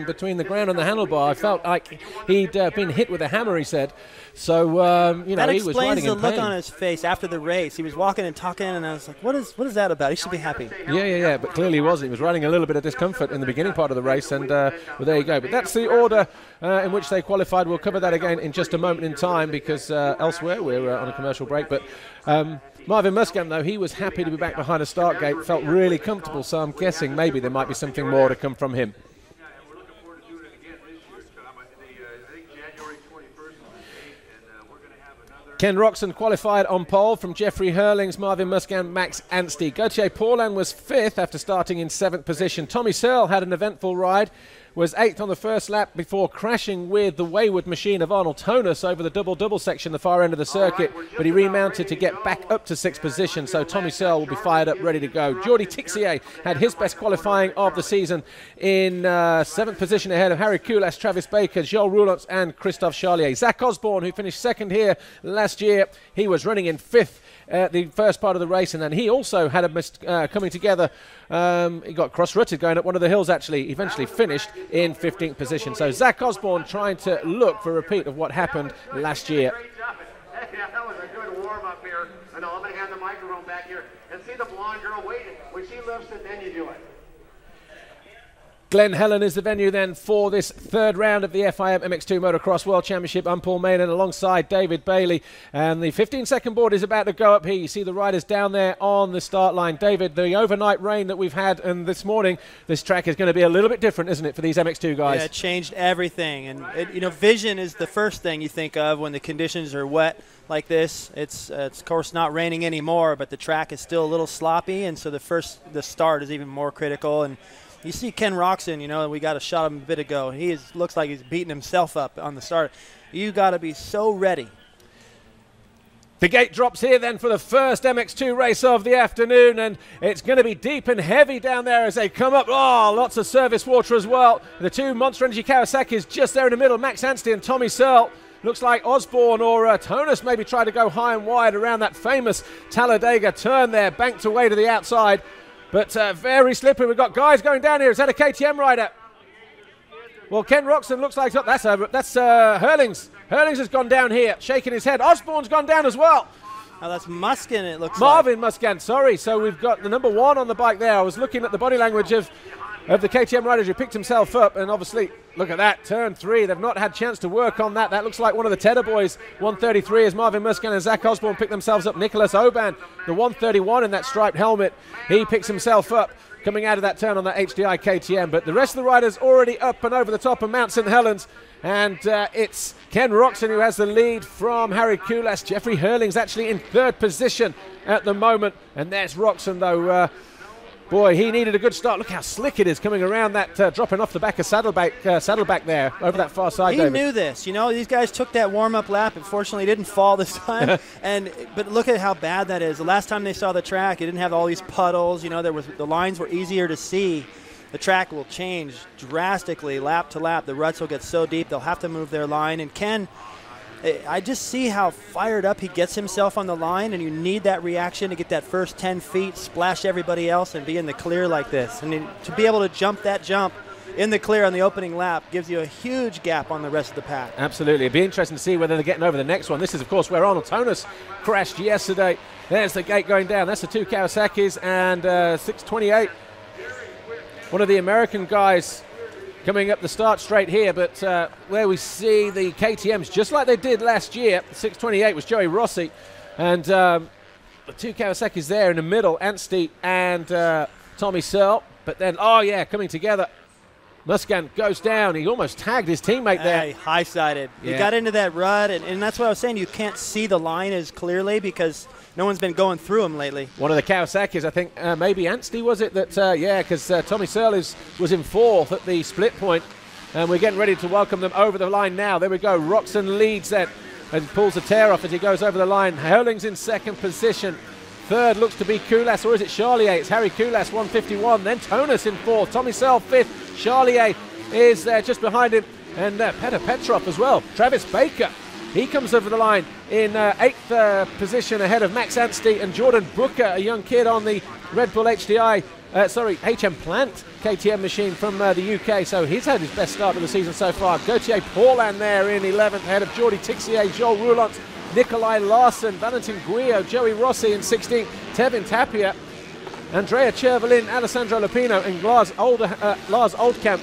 between the ground and the handlebar. I felt like he'd been hit with a hammer, he said. So, you know, he was riding in pain. That explains the look on his face after the race. He was walking and talking, and I was like, what is that about? He should be happy. Yeah, but clearly he wasn't. He was riding a little bit of discomfort in the beginning part of the race, and well, there you go. But that's the order in which they qualified. We'll cover that again in just a moment in time, because elsewhere we're on a commercial break. But Marvin Musquin, though, he was happy to be back behind a start gate, felt really comfortable, so I'm guessing maybe there might be something more to come from him. Ken Roczen qualified on pole from Jeffrey Herlings, Marvin Musquin, Max Anstie. Gauthier Paulin was 5th after starting in 7th position. Tommy Searle had an eventful ride, was 8th on the first lap before crashing with the wayward machine of Arnold Tonus over the double-double section, the far end of the circuit, but he remounted to get back up to 6th position, so Tommy Searle will be fired up, ready to go. Jordi Tixier had his best qualifying of the season in 7th position ahead of Harry Koulas, Travis Baker, Joel Roulant and Christophe Charlier. Zach Osborne, who finished 2nd here last year, he was running in 5th the first part of the race, and then he also had a coming together. He got cross-rutted going up one of the hills, actually. Eventually finished in 15th position. So Zach Osborne trying to look for a repeat of what happened last year. Yeah, that was a good warm-up here. And I'm going to hand the microphone back here and see the blonde girl waiting. When she lifts it, then you do it. Glen Helen is the venue then for this 3rd round of the FIM MX2 Motocross World Championship. I'm Paul Maynan alongside David Bailey, and the 15-second board is about to go up here. You see the riders down there on the start line. David, the overnight rain that we've had, and this morning, this track is going to be a little bit different, isn't it, for these MX2 guys? Yeah, it changed everything, and you know, vision is the first thing you think of when the conditions are wet like this. It's of course not raining anymore, but the track is still a little sloppy, and so the start is even more critical. And you see Ken Roczen, you know, we got a shot of him a bit ago. Looks like he's beating himself up on the start. You got to be so ready. The gate drops here then for the first MX2 race of the afternoon, and it's going to be deep and heavy down there as they come up. Oh, lots of service water as well. The two Monster Energy Kawasaki's just there in the middle, Max Anstie and Tommy Searle. Looks like Osborne or Tonus maybe tried to go high and wide around that famous Talladega turn there, banked away to the outside. But very slippery. We've got guys going down here. Is that a KTM rider? Well, Ken Roczen looks like that's Herlings. Herlings has gone down here, shaking his head. Osborne's gone down as well. Oh, that's Musquin, it looks Marvin Musquin, sorry. So we've got the number 1 on the bike there. I was looking at the body language of the KTM riders who picked himself up, and obviously, look at that, turn 3. They've not had a chance to work on that. That looks like one of the Teta boys, 133, as Marvin Musquin and Zach Osborne pick themselves up. Nicholas Oban, the 131 in that striped helmet, he picks himself up coming out of that turn on that HDI KTM. But the rest of the riders already up and over the top of Mount St. Helens, and it's Ken Roczen who has the lead from Harry Koulas. Jeffrey Herlings actually in 3rd position at the moment, and there's Roczen though. Boy, he needed a good start. Look how slick it is coming around that, dropping off the back of Saddleback there, over that far side, He knew this. You know, these guys took that warm-up lap. Unfortunately, didn't fall this time. But look at how bad that is. The last time they saw the track, it didn't have all these puddles. You know, the lines were easier to see. The track will change drastically lap to lap. The ruts will get so deep, they'll have to move their line. And Ken, I just see how fired up he gets himself on the line, and you need that reaction to get that first 10 feet, splash everybody else, and be in the clear like this. And to be able to jump that jump in the clear on the opening lap gives you a huge gap on the rest of the pack. Absolutely. It'd be interesting to see whether they're getting over the next one. This is, of course, where Arnold Tonus crashed yesterday. There's the gate going down. That's the 2 Kawasaki's and 628. One of the American guys coming up the start straight here, but where we see the KTMs, just like they did last year, 628 was Joey Rossi, and the 2 Kawasaki's there in the middle, Anstie and Tommy Searle, but then, oh yeah, coming together. Musquin goes down. He almost tagged his teammate there. High-sided. Yeah. He got into that rut, and that's what I was saying. You can't see the line as clearly because no one's been going through him lately. One of the Kawasaki's, I think, maybe Anstie was it that, yeah, because Tommy Searle was in 4th at the split point, and we're getting ready to welcome them over the line now. There we go. Roczen leads then and pulls the tear off as he goes over the line. Herlings in 2nd position. 3rd looks to be Koulas, or is it Charlier? It's Harry Koulas, 151. Then Tonus in 4th. Tommy Searle 5th. Charlier is there just behind him. And Petr Petrov as well. Travis Baker, he comes over the line in 8th position ahead of Max Anstie and Jordan Booker, a young kid on the Red Bull HDI HM Plant KTM machine from the UK, so he's had his best start of the season so far. Gauthier Paulin there in 11th, ahead of Jordi Tixier, Joel Roulant, Nikolai Larsen, Valentin Guillo, Joey Rossi in 16th, Tevin Tapia, Andrea Cervelin, Alessandro Lupino, and Lars Oldkamp.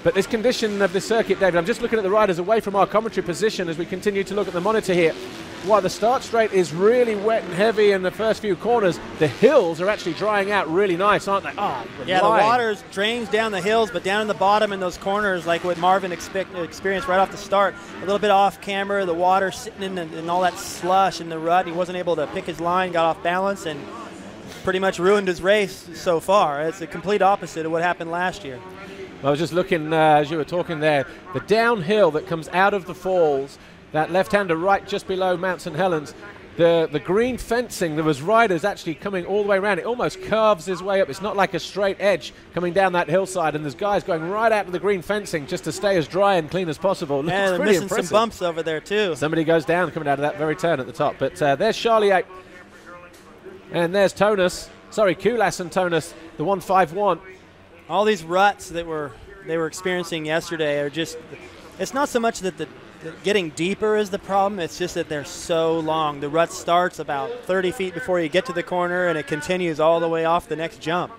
But this condition of the circuit, David, I'm just looking at the riders away from our commentary position as we continue to look at the monitor here. While the start straight is really wet and heavy in the first few corners, the hills are actually drying out really nice, aren't they? Oh, yeah, the water drains down the hills, but down in the bottom in those corners, like what Marvin experienced right off the start, a little bit off camera, the water sitting in all that slush in the rut. He wasn't able to pick his line, got off balance, and pretty much ruined his race so far. It's a complete opposite of what happened last year. I was just looking as you were talking there, the downhill that comes out of the falls, that left-hander right just below Mount St. Helens, the green fencing, there was riders actually coming all the way around. It almost curves his way up. It's not like a straight edge coming down that hillside, and there's guys going right out to the green fencing just to stay as dry and clean as possible. Yeah, they're missing some bumps over there too. Somebody goes down coming out of that very turn at the top. But there's Charlier, and there's Tonus. Sorry, Kulas and Tonus, the 151. All these ruts that they were experiencing yesterday are just, it's not so much that the getting deeper is the problem, it's just that they're so long. The rut starts about 30 feet before you get to the corner, and it continues all the way off the next jump.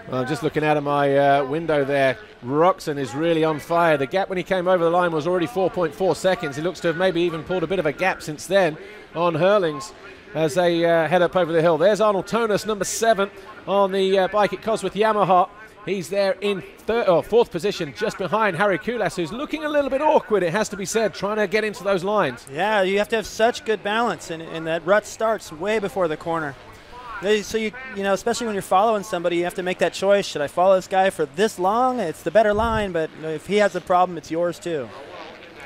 Well, I'm just looking out of my window there. Roczen is really on fire. The gap when he came over the line was already 4.4 seconds. He looks to have maybe even pulled a bit of a gap since then on Herlings as they head up over the hill. There's Arnold Tonus, number 7 on the bike at Cosworth Yamaha. He's there in fourth position, just behind Harry Kulas, who's looking a little bit awkward, it has to be said, trying to get into those lines. Yeah, you have to have such good balance, and that rut starts way before the corner. So you know, especially when you're following somebody, you have to make that choice. Should I follow this guy for this long? It's the better line, but if he has a problem, it's yours too.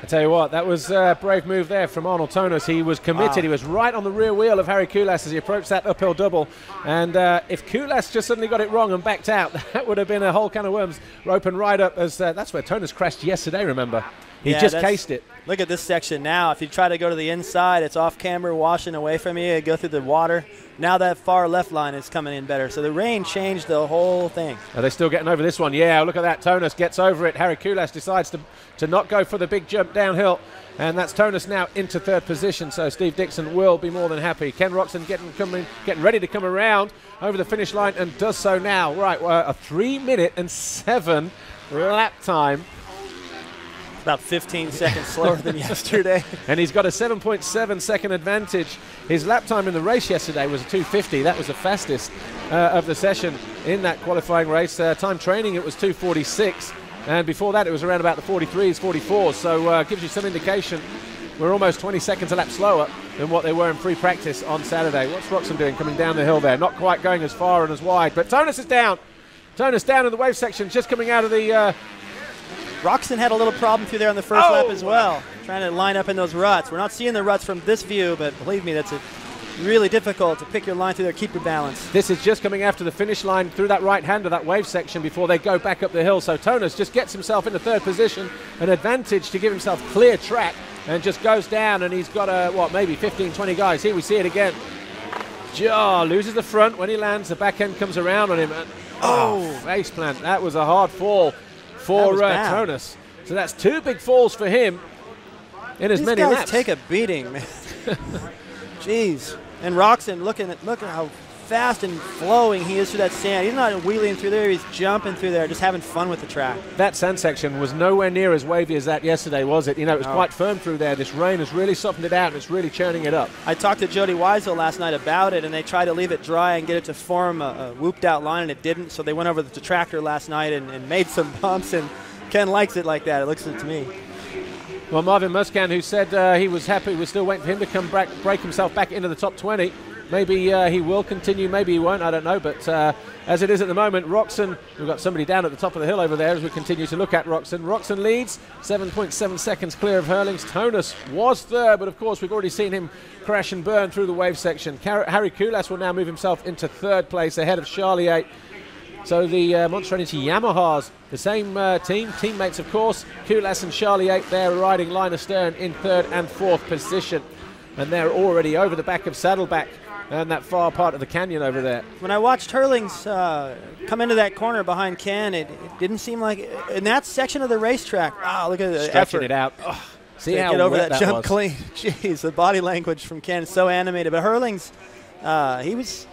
I tell you what, that was a brave move there from Arnold Tonus. He was committed. Wow. He was right on the rear wheel of Harry Kulas as he approached that uphill double. And if Kulas just suddenly got it wrong and backed out, that would have been a whole can of worms open right up. As that's where Tonus crashed yesterday, remember. He just cased it. Look at this section now. If you try to go to the inside, it's off camera, washing away from you. You go through the water. Now that far left line is coming in better. So the rain changed the whole thing. Are they still getting over this one? Yeah, look at that. Tonus gets over it. Harry Kulas decides to not go for the big jump downhill. And that's Tonus now into third position. So Steve Dixon will be more than happy. Ken Roczen getting ready to come around over the finish line and does so now. Right, a 3-minute and 7 lap time. About 15 seconds slower than yesterday. And he's got a 7.7 second advantage. His lap time in the race yesterday was a 2:50. That was the fastest of the session in that qualifying race. Time training, it was 2:46. And before that, it was around about the 43s, 44s. So gives you some indication. We're almost 20 seconds a lap slower than what they were in free practice on Saturday. What's Roczen doing coming down the hill there? Not quite going as far and as wide. But Tonus is down. Tonus down in the wave section, just coming out of the... Roczen had a little problem through there on the first lap as well, trying to line up in those ruts. We're not seeing the ruts from this view, but believe me, that's really difficult to pick your line through there, keep your balance. This is just coming after the finish line through that right hand of that wave section before they go back up the hill. So Tonus just gets himself into third position, an advantage to give himself clear track, and just goes down, and he's got, maybe 15, 20 guys. Here we see it again. Loses the front when he lands. The back end comes around on him. And, face plant. That was a hard fall for Tonus. So that's 2 big falls for him in as many laps. These guys take a beating, man. Jeez. And Roczen, look at how fast and flowing he is through that sand. He's not wheeling through there, he's jumping through there, just having fun with the track. That sand section was nowhere near as wavy as that yesterday, was it? You know, it was quite firm through there. This rain has really softened it out, and it's really churning it up. I talked to Jody Weisel last night about it, and they tried to leave it dry and get it to form a whooped out line, and it didn't, so they went over to the tractor last night and made some bumps, and Ken likes it like that. It looks good to me. Well, Marvin Musquin, who said he was happy, we're still waiting for him to come back, break himself back into the top 20. Maybe he will continue, maybe he won't, I don't know. But as it is at the moment, Roczen, we've got somebody down at the top of the hill over there as we continue to look at Roczen. Roczen leads, 7.7 seconds clear of Herlings. Tonus was third, but of course we've already seen him crash and burn through the wave section. Harry Kulas will now move himself into third place ahead of Charlier. So the Monster Energy Yamahas, the same teammates of course. Kulas and Charlier, they're riding line astern in third and fourth position. And they're already over the back of Saddleback and that far part of the canyon over there. When I watched Herlings come into that corner behind Ken, it didn't seem like in that section of the racetrack. Wow, look at the Stretching effort. it out. Oh, see how get over wet that jump was. clean. Jeez, the body language from Ken is so animated. But Herlings, he was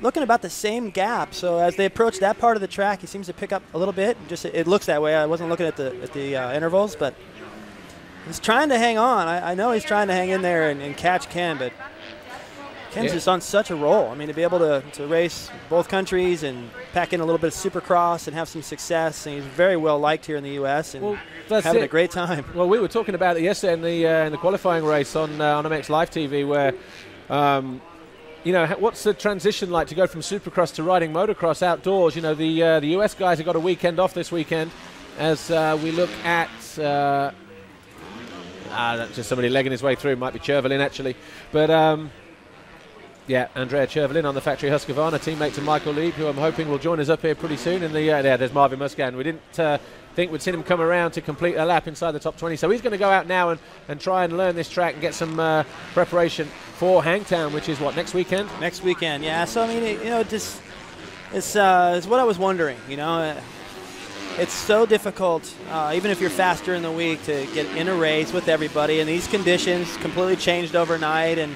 looking about the same gap. So as they approach that part of the track, he seems to pick up a little bit. Just it looks that way. I wasn't looking at the intervals, but he's trying to hang on. I know he's trying to hang in there and catch Ken, but Ken's just on such a roll. I mean, to be able to race both countries and pack in a little bit of Supercross and have some success, and he's very well liked here in the U.S. and having a great time. Well, we were talking about it yesterday in the qualifying race on MX Live TV, where you know, what's the transition like to go from Supercross to riding motocross outdoors? You know, the US guys have got a weekend off this weekend, as we look at that's just somebody legging his way through. Might be Chervelin actually, but yeah, Andrea Chervelin on the factory Husqvarna, teammate to Michael Lieb, who I'm hoping will join us up here pretty soon. In the there's Marvin Musquin. We didn't think we'd seen him come around to complete a lap inside the top 20, so he's going to go out now and try and learn this track and get some preparation for Hangtown, which is what, next weekend? Next weekend, yeah. So I mean, you know, it's what I was wondering. You know, it's so difficult, even if you're faster in the week, to get in a race with everybody, and these conditions completely changed overnight. And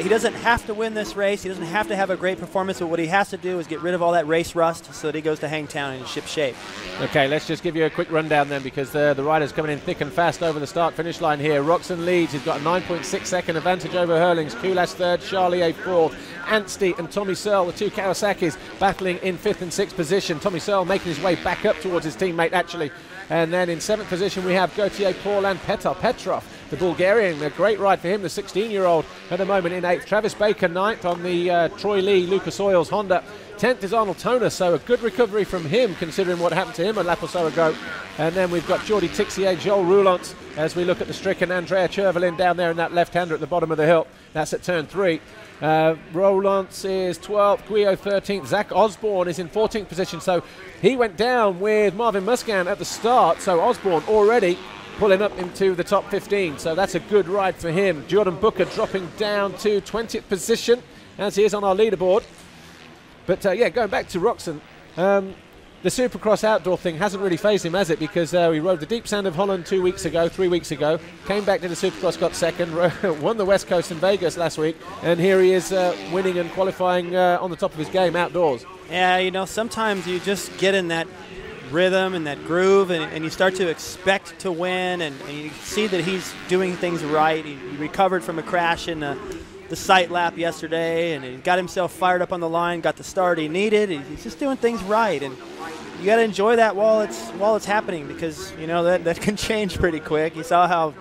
he doesn't have to win this race. He doesn't have to have a great performance, but what he has to do is get rid of all that race rust so that he goes to Hangtown in ship shape. Okay, let's just give you a quick rundown then, because the riders coming in thick and fast over the start-finish line here. Roczen leads. He's got a 9.6-second advantage over Herlings. Kulas third, Charlier fourth. Anstie and Tommy Searle, the two Kawasaki's, battling in fifth and sixth position. Tommy Searle making his way back up towards his teammate, actually. And then in seventh position, we have Gautier Paul and Petrov, the Bulgarian. A great ride for him, the 16-year-old at the moment in eighth. Travis Baker ninth on the Troy Lee, Lucas Oils Honda. 10th is Arnold Toner, so a good recovery from him considering what happened to him a lap or so ago. And then we've got Jordi Tixier, Joel Roulant, as we look at the stricken Andrea Chervelin down there in that left-hander at the bottom of the hill. That's at turn 3. Roulant is 12th, Guillot 13th. Zach Osborne is in 14th position, so he went down with Marvin Musquin at the start, so Osborne already pulling up into the top 15, so that's a good ride for him. Jordan Booker dropping down to 20th position, as he is on our leaderboard. But yeah, going back to Roczen, the Supercross outdoor thing hasn't really phased him, has it? Because he rode the Deep Sand of Holland 3 weeks ago, came back to the Supercross, got second, won the West Coast in Vegas last week, and here he is winning and qualifying on the top of his game outdoors. Yeah, you know, sometimes you just get in that rhythm and that groove, and you start to expect to win, and you see that he's doing things right. He recovered from a crash in the sight lap yesterday, and he got himself fired up on the line, got the start he needed. He's just doing things right, and you got to enjoy that while it's happening, because you know that can change pretty quick. You saw how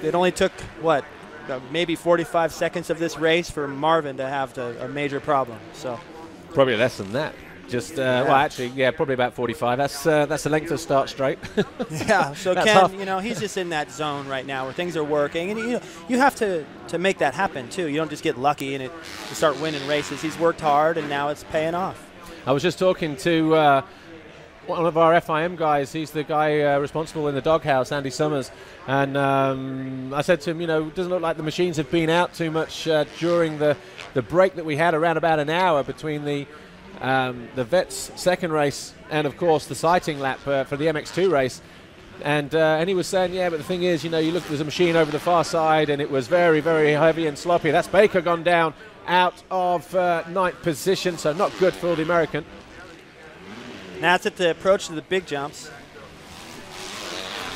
it only took maybe 45 seconds of this race for Marvin to have a major problem. So probably less than that. Just well, actually, yeah, probably about 45. That's the length of start straight. Yeah. So Ken, you know, he's just in that zone right now where things are working, and you have to make that happen too. You don't just get lucky and to start winning races. He's worked hard, and now it's paying off. I was just talking to one of our FIM guys. He's the guy responsible in the doghouse, Andy Summers, and I said to him, you know, it doesn't look like the machines have been out too much during the break that we had around about an hour between the Vets second race and of course the sighting lap for the MX2 race, and he was saying, yeah, but the thing is, you know, you look, there's a machine over the far side and it was very, very heavy and sloppy. That's Baker gone down out of ninth position, so not good for the American. Now it's at the approach to the big jumps.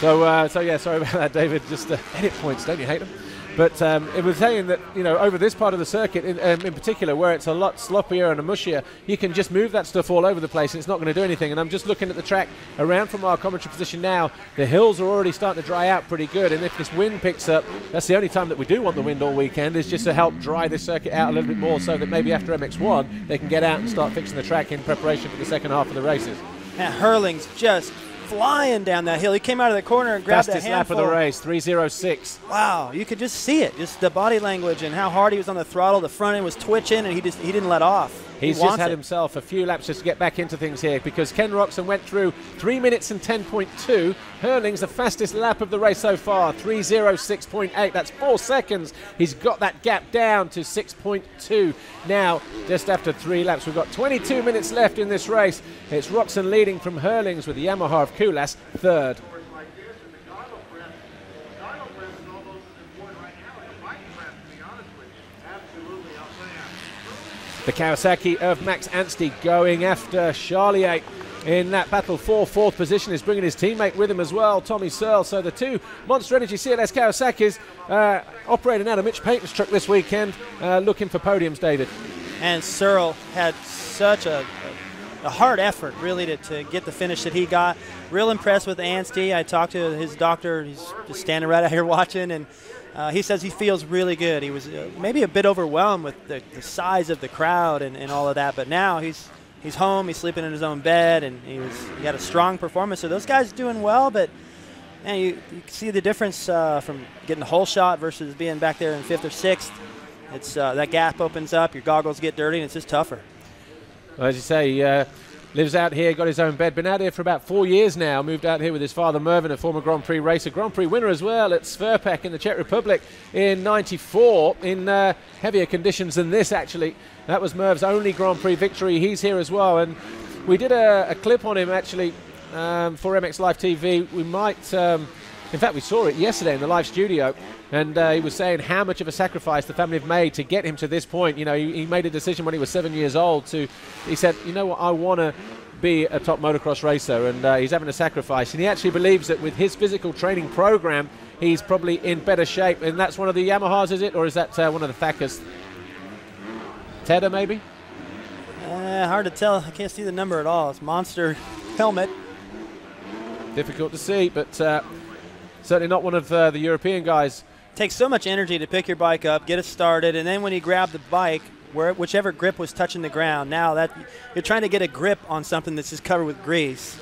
So yeah, sorry about that, David. Just edit points, don't you hate them? But it was saying that, you know, over this part of the circuit in particular, where it's a lot sloppier and a mushier, you can just move that stuff all over the place and it's not going to do anything. And I'm just looking at the track around from our commentary position now. The hills are already starting to dry out pretty good, and if this wind picks up, that's the only time that we do want the wind all weekend, is just to help dry this circuit out a little bit more, so that maybe after MX1 they can get out and start fixing the track in preparation for the second half of the races. Yeah, Herlings just flying down that hill. He came out of the corner and grabbed a handful. Fastest lap of the race, 3:06. Wow, you could just see it, just the body language and how hard he was on the throttle. The front end was twitching, and he didn't let off. He's just had himself a few laps just to get back into things here, because Ken Roczen went through 3 minutes and 10.2. Herlings, the fastest lap of the race so far, 3:06.8. That's 4 seconds. He's got that gap down to 6.2 now, just after 3 laps. We've got 22 minutes left in this race. It's Roczen leading from Herlings with the Yamaha of Kulas third. The Kawasaki of Max Anstie going after Charlier in that battle for 4th position. Is bringing his teammate with him as well, Tommy Searle. So the two Monster Energy CLS Kawasaki's operating out of Mitch Payton's truck this weekend, looking for podiums, David. And Searle had such a hard effort, really, to get the finish that he got. Real impressed with Anstie. I talked to his doctor. He's just standing right out here watching, and he says he feels really good. He was maybe a bit overwhelmed with the size of the crowd and all of that, but now he's home. He's sleeping in his own bed, and he had a strong performance. So those guys doing well, but man, you can see the difference from getting the whole shot versus being back there in 5th or 6th. It's that gap opens up, your goggles get dirty, and it's just tougher. Well, as you say, lives out here, got his own bed, been out here for about 4 years now, moved out here with his father Mervyn, a former Grand Prix racer, Grand Prix winner as well at Sverpak in the Czech Republic in '94 in heavier conditions than this, actually. That was Merv's only Grand Prix victory. He's here as well, and we did a clip on him actually for MX Live TV. We might, in fact we saw it yesterday in the live studio, and he was saying how much of a sacrifice the family have made to get him to this point. You know, he made a decision when he was 7 years old he said, you know what, I want to be a top motocross racer, and he's having a sacrifice, and he actually believes that with his physical training program he's probably in better shape. And that's one of the Yamahas, is it, or is that one of the Thekas? Teka maybe? Hard to tell. I can't see the number at all. It's Monster helmet. Difficult to see, but certainly not one of the European guys. Takes so much energy to pick your bike up, get it started, and then when you grab the bike, whichever grip was touching the ground, now that you're trying to get a grip on something that's just covered with grease.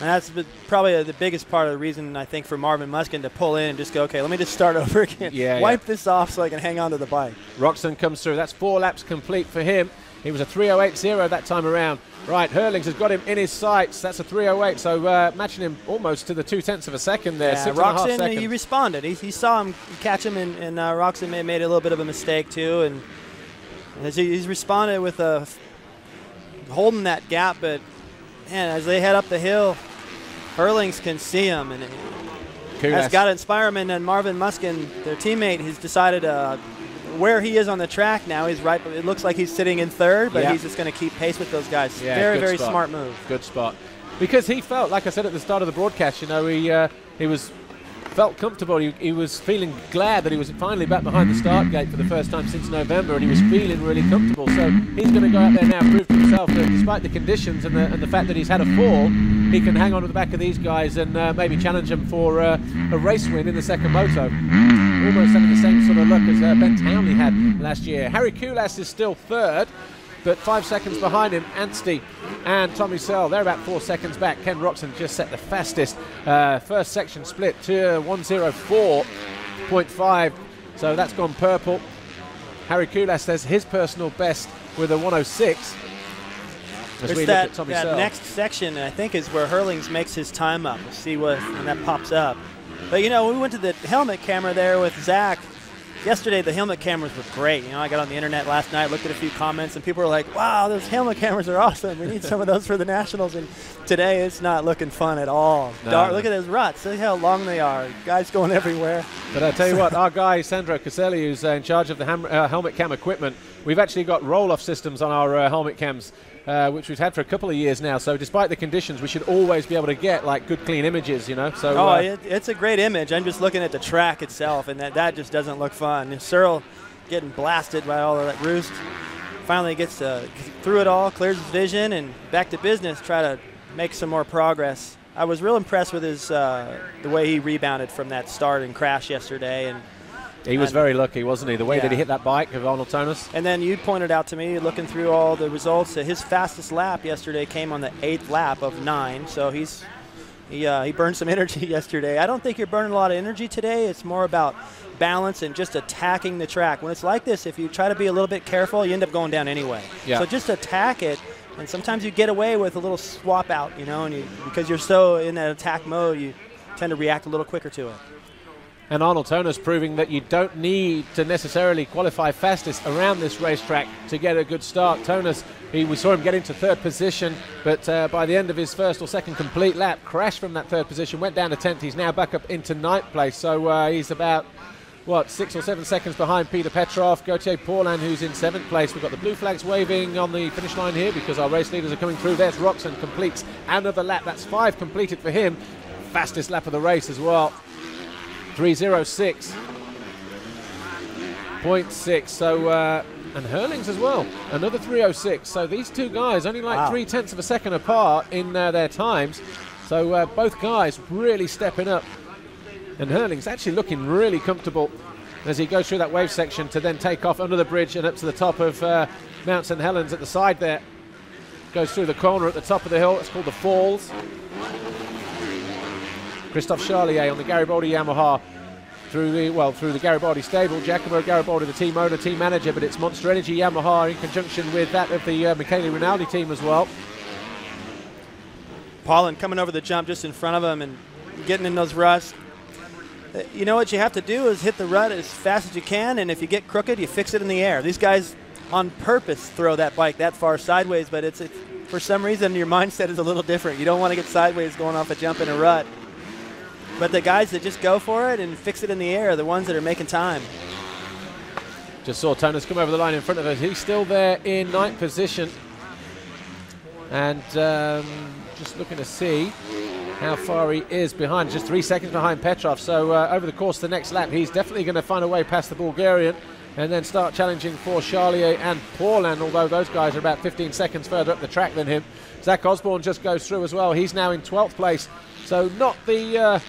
And that's probably the biggest part of the reason, I think, for Marvin Musquin to pull in and just go, okay, let me just start over again. Wipe this off so I can hang on to the bike. Roczen comes through. That's 4 laps complete for him. He was a 3:08.0 that time around. Right, Herlings has got him in his sights. That's a 3:08, so matching him almost to the 0.2 of a second there. Yeah, 6.5 Roczen, seconds. he responded. He saw him catch him, and Roczen made a little bit of a mistake too. And as he's responded with holding that gap, but man, as they head up the hill, Herlings can see him, and that's got to inspire him. And then Marvin Musquin, their teammate, has decided where he is on the track now. He's right. It looks like he's sitting in 3rd, but he's just going to keep pace with those guys. Yeah, very smart move. Good spot. Because he felt, like I said at the start of the broadcast, you know, he felt comfortable. He was feeling glad that he was finally back behind the start gate for the first time since November, and he was feeling really comfortable. So he's going to go out there now and prove to himself that despite the conditions and the fact that he's had a fall, he can hang on to the back of these guys and maybe challenge them for a race win in the second moto. Almost having the same sort of luck as Ben Townley had last year. Harry Kulas is still 3rd, but 5 seconds behind him, Anstie and Tommy Searle. They're about 4 seconds back. Ken Roczen just set the fastest first section split to 1:04.5, so that's gone purple. Harry Kulas says his personal best with a 1:06. There's that next section, I think, is where Herlings makes his time up. We'll see when that pops up. But, you know, we went to the helmet camera there with Zach. Yesterday, the helmet cameras were great. You know, I got on the internet last night, looked at a few comments, and people were like, wow, those helmet cameras are awesome. We need some of those for the Nationals. And today, it's not looking fun at all. No. Look at those ruts. Look how long they are. Guys going everywhere. But I tell you what, our guy, Sandro Caselli, who's in charge of the helmet cam equipment, we've actually got roll-off systems on our helmet cams, which we've had for a couple of years now. So despite the conditions, we should always be able to get like good, clean images, you know. So it's a great image. I'm just looking at the track itself, and that just doesn't look fun. And Searle getting blasted by all of that roost. Finally gets through it all, clears his vision, and back to business. Try to make some more progress. I was real impressed with his the way he rebounded from that start and crash yesterday, and he was very lucky, wasn't he? The way that he hit that bike of Arnold Tonis. And then you pointed out to me, looking through all the results, that his fastest lap yesterday came on the 8th lap of 9. So he's He burned some energy yesterday. I don't think you're burning a lot of energy today. It's more about balance and just attacking the track. When it's like this, if you try to be a little bit careful, you end up going down anyway. Yeah. So just attack it, and sometimes you get away with a little swap out, you know, and because you're so in that attack mode, you tend to react a little quicker to it. And Arnold Toner's proving that you don't need to necessarily qualify fastest around this racetrack to get a good start. Toner's, we saw him get into third position, but by the end of his first or second complete lap, crashed from that third position, went down to 10th. He's now back up into 9th place. So he's about, 6 or 7 seconds behind Peter Petrov. Gauthier Paulin, who's in 7th place. We've got the blue flags waving on the finish line here because our race leaders are coming through. There's Roczen, completes another lap. That's 5 completed for him. Fastest lap of the race as well. 3:06.6. So and Herlings as well, another 3:06. So these two guys only like 0.3 of a second apart in their times. So both guys really stepping up, and Herlings actually looking really comfortable as he goes through that wave section to then take off under the bridge and up to the top of Mount St Helens at the side there. Goes through the corner at the top of the hill. It's called the Falls. Christophe Charlier on the Garibaldi Yamaha through the Garibaldi stable. Giacomo Garibaldi, the team owner, team manager, but it's Monster Energy Yamaha in conjunction with that of the Michele Rinaldi team as well. Paulin coming over the jump just in front of him and getting in those ruts. You know what you have to do is hit the rut as fast as you can, and if you get crooked, you fix it in the air. These guys on purpose throw that bike that far sideways, but it's for some reason your mindset is a little different. You don't want to get sideways going off a jump in a rut. But the guys that just go for it and fix it in the air are the ones that are making time. Just saw Toner's come over the line in front of us. He's still there in 9th position. And just looking to see how far he is behind. Just 3 seconds behind Petrov. So over the course of the next lap, he's definitely going to find a way past the Bulgarian and then start challenging for Charlier and Paulin, although those guys are about 15 seconds further up the track than him. Zach Osborne just goes through as well. He's now in 12th place. So not the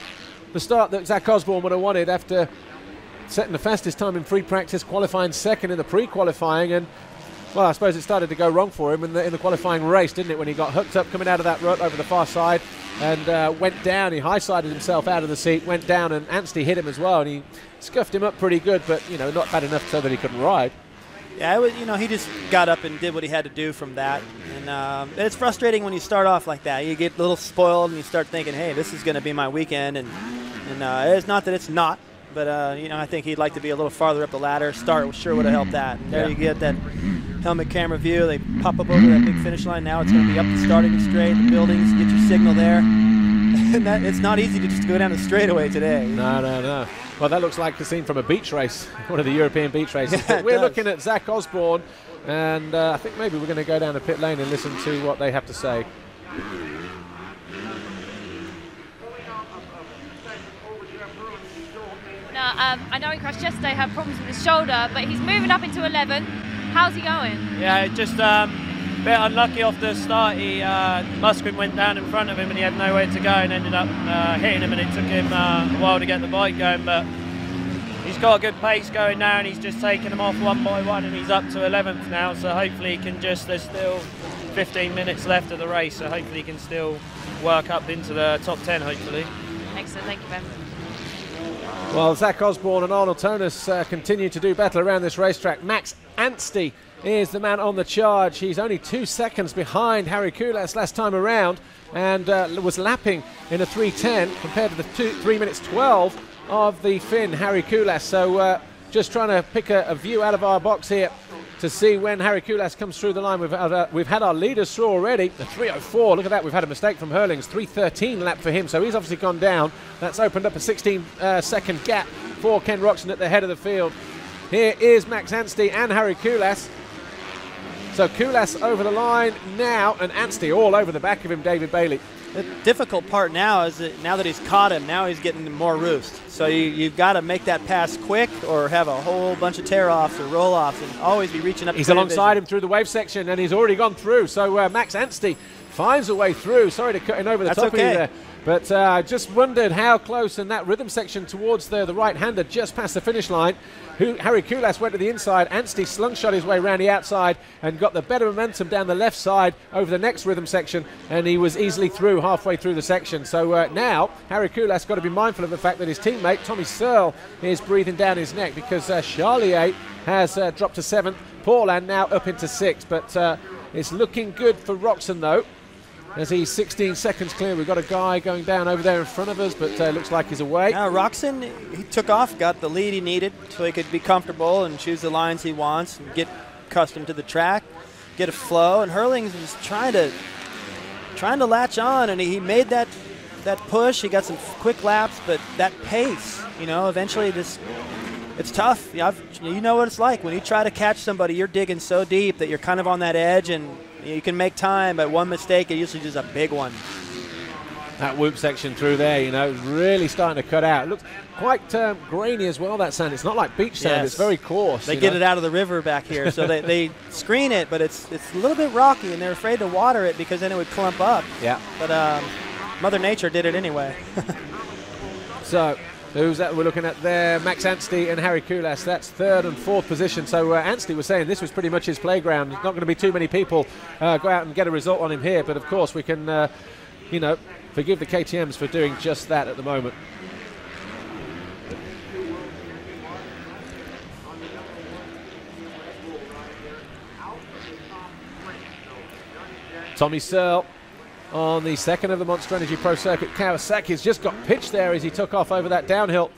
start that Zach Osborne would have wanted after setting the fastest time in free practice, qualifying second in the pre-qualifying, and well, I suppose it started to go wrong for him in the qualifying race, didn't it, when he got hooked up coming out of that rut over the far side and went down. He high-sided himself out of the seat, went down, and Anstie hit him as well, and he scuffed him up pretty good, but not bad enough so that he couldn't ride. Yeah, it was, he just got up and did what he had to do from that. And it's frustrating when you start off like that. You get a little spoiled and you start thinking, hey, this is going to be my weekend. And it's not that it's not, but, I think he'd like to be a little farther up the ladder. Start sure would have helped that. And there you get that helmet camera view. They pop up over that big finish line. Now it's going to be up the starting straight, the buildings, get your signal there. And it's not easy to just go down the straightaway today. No. Well, that looks like the scene from a beach race, one of the European beach races. Yeah, we're looking at Zach Osborne, and I think maybe we're going to go down to pit lane and listen to what they have to say. Now, I know he crashed yesterday, had problems with his shoulder, but he's moving up into 11. How's he going? Yeah, just a bit unlucky off the start. Musquin went down in front of him and he had nowhere to go and ended up hitting him, and it took him a while to get the bike going, but he's got a good pace going now and he's just taking them off one by one, and he's up to 11th now, so hopefully he can there's still 15 minutes left of the race, so hopefully he can still work up into the top 10, hopefully. Excellent, thank you, Ben. Well, Zach Osborne and Arnold Toner continue to do battle around this racetrack. Max Anstie is the man on the charge. He's only 2 seconds behind Harry Kulas last time around and was lapping in a 3:10 compared to the 3 minutes 12 of the Finn, Harry Kulas. So just trying to pick a view out of our box here to see when Harry Kulas comes through the line. We've had our leaders through already. The 3:04, look at that, we've had a mistake from Herlings. 3:13 lap for him, so he's obviously gone down. That's opened up a 16-second gap for Ken Roczen at the head of the field. Here is Max Anstie and Harry Kulas. So Kulas over the line now, and Anstie all over the back of him, David Bailey. The difficult part now is that now that he's caught him, now he's getting more roost. So you've got to make that pass quick or have a whole bunch of tear-offs or roll-offs and always be reaching up. He's alongside him through the wave section, and he's already gone through. So Max Anstie finds a way through. Sorry to cut in over the top of you there. But I just wondered how close in that rhythm section towards the right-hander just past the finish line. Harry Kulas went to the inside. Anstie slungshot his way around the outside and got the better momentum down the left side over the next rhythm section, and he was easily through halfway through the section. So now Harry Kulas got to be mindful of the fact that his teammate Tommy Searle is breathing down his neck, because Charlier has dropped to 7th. Paulin now up into 6th, but it's looking good for Roczen though, as he's 16 seconds clear. We've got a guy going down over there in front of us, but looks like he's away. Now Roczen, he took off, got the lead he needed so he could be comfortable and choose the lines he wants and get accustomed to the track, get a flow. And Herlings was trying to latch on, and he made that push. He got some quick laps, but that pace, you know, eventually it's tough. You know what it's like when you try to catch somebody. You're digging so deep that you're kind of on that edge, and you can make time, but one mistake, it usually just a big one. That whoop section through there, you know, really starting to cut out. It looks quite grainy as well, that sand. It's not like beach sand. Yes. It's very coarse. They get it out of the river back here, so they screen it, but it's a little bit rocky, and they're afraid to water it because then it would clump up. Yeah. But Mother Nature did it anyway. So who's that we're looking at there? Max Anstie and Harry Kulas. That's 3rd and 4th position. So Anstie was saying this was pretty much his playground. There's not going to be too many people go out and get a result on him here. But of course we can, you know, forgive the KTMs for doing just that at the moment. Tommy Searle on the 2nd of the Monster Energy Pro Circuit. Kawasaki's just got pitched there as he took off over that downhill.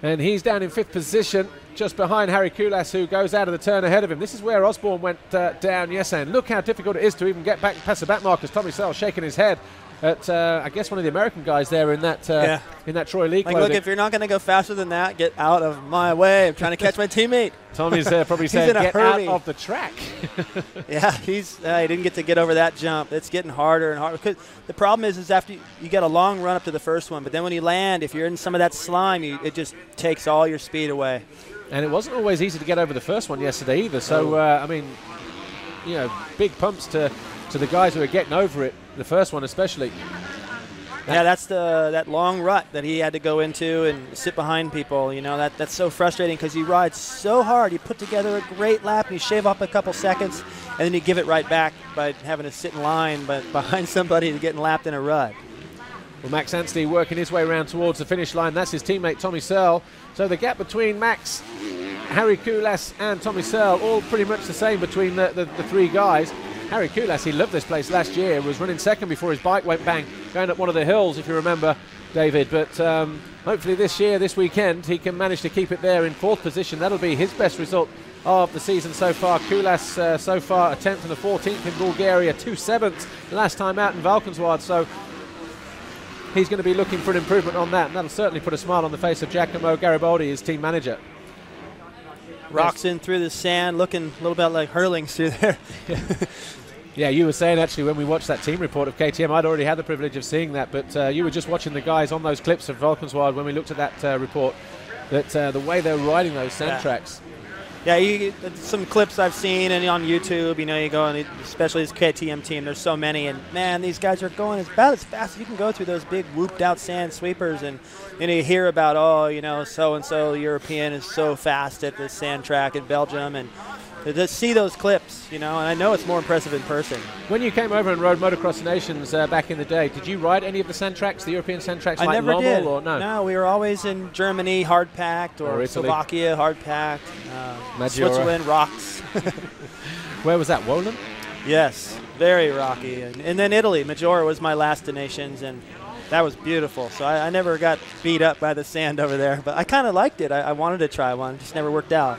And he's down in 5th position, just behind Harry Kulas, who goes out of the turn ahead of him. This is where Osborne went down yesterday. And look how difficult it is to even get back past the back markers. Tommy Searle shaking his head at, I guess, one of the American guys there in that in that Troy Lee clothing. Look, if you're not going to go faster than that, get out of my way. I'm trying to catch my teammate. Tommy's probably saying, get out of the track. Yeah, he didn't get to get over that jump. It's getting harder and harder. Because the problem is after you get a long run up to the first one, but then when you land, if you're in some of that slime, it just takes all your speed away. And it wasn't always easy to get over the first one yesterday either. So, I mean, you know, big pumps to the guys who are getting over it, the first one especially. Yeah, that's that long rut that he had to go into and sit behind people. You know, that's so frustrating because you ride so hard. You put together a great lap and you shave up a couple seconds, and then you give it right back by having to sit in line but behind somebody and getting lapped in a rut. Well, Max Anstie working his way around towards the finish line. That's his teammate Tommy Searle. So the gap between Max, Harry Kulas and Tommy Searle, all pretty much the same between the three guys. Harry Kulas, he loved this place last year, was running 2nd before his bike went bang, going up one of the hills, if you remember, David. But hopefully this weekend, he can manage to keep it there in 4th position. That'll be his best result of the season so far. Kulas so far a 10th and a 14th in Bulgaria, 2 7ths last time out in Valkenswaard. So he's going to be looking for an improvement on that, and that'll certainly put a smile on the face of Giacomo Garibaldi, his team manager. Roczen through the sand, looking a little bit like Herlings through there. Yeah, you were saying actually when we watched that team report of KTM, I'd already had the privilege of seeing that, but you were just watching the guys on those clips of Valkenswaard when we looked at that report, that the way they're riding those sand tracks. Yeah, some clips I've seen and on YouTube, you know, you go, and especially this KTM team, there's so many, and man, these guys are going about as fast as you can go through those big whooped out sand sweepers, and you hear about, oh, you know, so-and-so European is so fast at the sand track in Belgium, and to see those clips, you know, and I know it's more impressive in person. When you came over and rode Motocross Nations back in the day, did you ride any of the sand tracks, the European sand tracks, I like never Lommel did. Or no? No, we were always in Germany, hard-packed, or Slovakia, hard-packed, Switzerland, rocks. Where was that, Wohlen? Yes, very rocky. And then Italy, Maggiore was my last of nations, and that was beautiful. So I never got beat up by the sand over there, but I kind of liked it. I wanted to try one, just never worked out.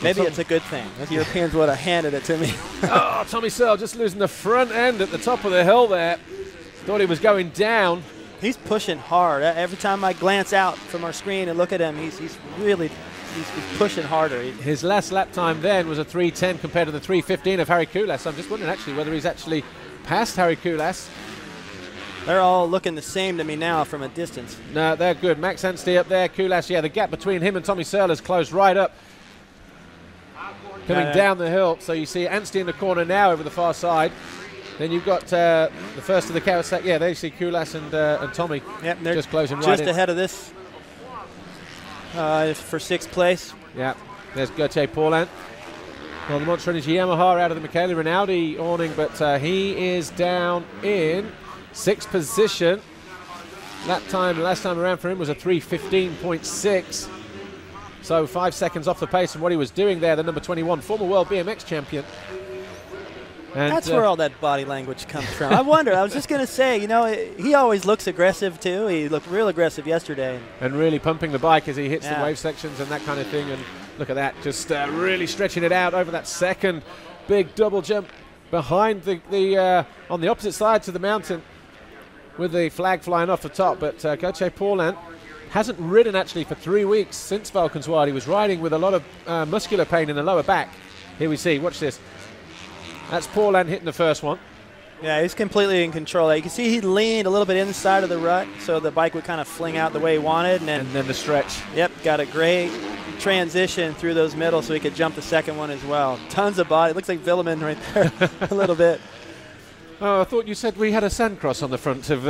Maybe it's a good thing. The Europeans would have handed it to me. Oh, Tommy Searle just losing the front end at the top of the hill there. Thought he was going down. He's pushing hard. Every time I glance out from our screen and look at him, he's really pushing harder. His last lap time then was a 3:10 compared to the 3:15 of Harry Kulas. I'm just wondering actually whether he's actually passed Harry Kulas. They're all looking the same to me now from a distance. No, they're good. Max Anstie up there, Kulas, yeah, the gap between him and Tommy Searle has closed right up. coming down the hill. So you see Anstie in the corner now over the far side. Then you've got the first of the Kawasaki. Yeah, there you see Kulas and Tommy. Yep, they're just closing right just in. ahead of this for 6th place. Yeah, there's Gauthier Paulin. Well, the Monster Energy Yamaha out of the Michele Rinaldi awning, but he is down in 6th position. Last time around for him was a 3:15.6. So 5 seconds off the pace from what he was doing there, the number 21, former world BMX champion. And that's where all that body language comes from. I wonder, I was just going to say, you know, he always looks aggressive too. He looked real aggressive yesterday. And really pumping the bike as he hits the wave sections and that kind of thing. And look at that, just really stretching it out over that second big double jump behind the on the opposite side to the mountain with the flag flying off the top. But Gauthier Paulin hasn't ridden actually for 3 weeks since Valkenswaard. He was riding with a lot of muscular pain in the lower back. Here we see, watch this. That's Paulin hitting the first one. Yeah, he's completely in control. You can see he leaned a little bit inside of the rut so the bike would kind of fling out the way he wanted. And then the stretch. Yep, got a great transition through those middles so he could jump the second one as well. Tons of body. It looks like Villemin right there a little bit. Oh, I thought you said we had a sandcross on the front of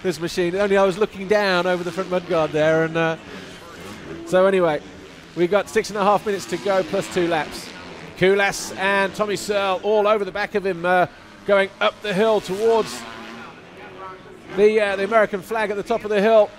this machine. Only I was looking down over the front mudguard there. And so anyway, we've got 6.5 minutes to go plus 2 laps. Kulas and Tommy Searle all over the back of him, going up the hill towards the American flag at the top of the hill.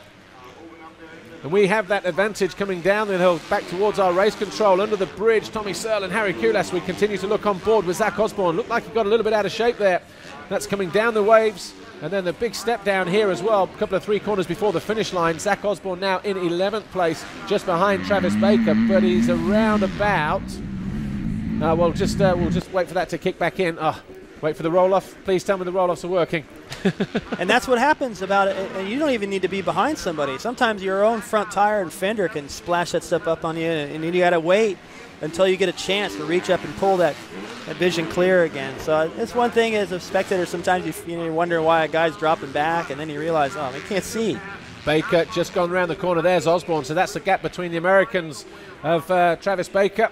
And we have that advantage coming down the hill back towards our race control. Under the bridge, Tommy Searle and Harry Kulas. We continue to look on board with Zach Osborne. Looked like he got a little bit out of shape there. That's coming down the waves. And then the big step down here as well, a couple of 3 corners before the finish line. Zach Osborne now in 11th place, just behind Travis Baker, but he's around about... we'll just wait for that to kick back in. Wait for the roll-off. Please tell me the roll-offs are working. And that's what happens about it. And you don't even need to be behind somebody. Sometimes your own front tire and fender can splash that stuff up on you, and you got to wait until you get a chance to reach up and pull that vision clear again. So it's one thing as a spectator, sometimes you're wondering why a guy's dropping back, and then you realize, oh, they can't see. Baker just gone around the corner. There's Osborne. So that's the gap between the Americans of Travis Baker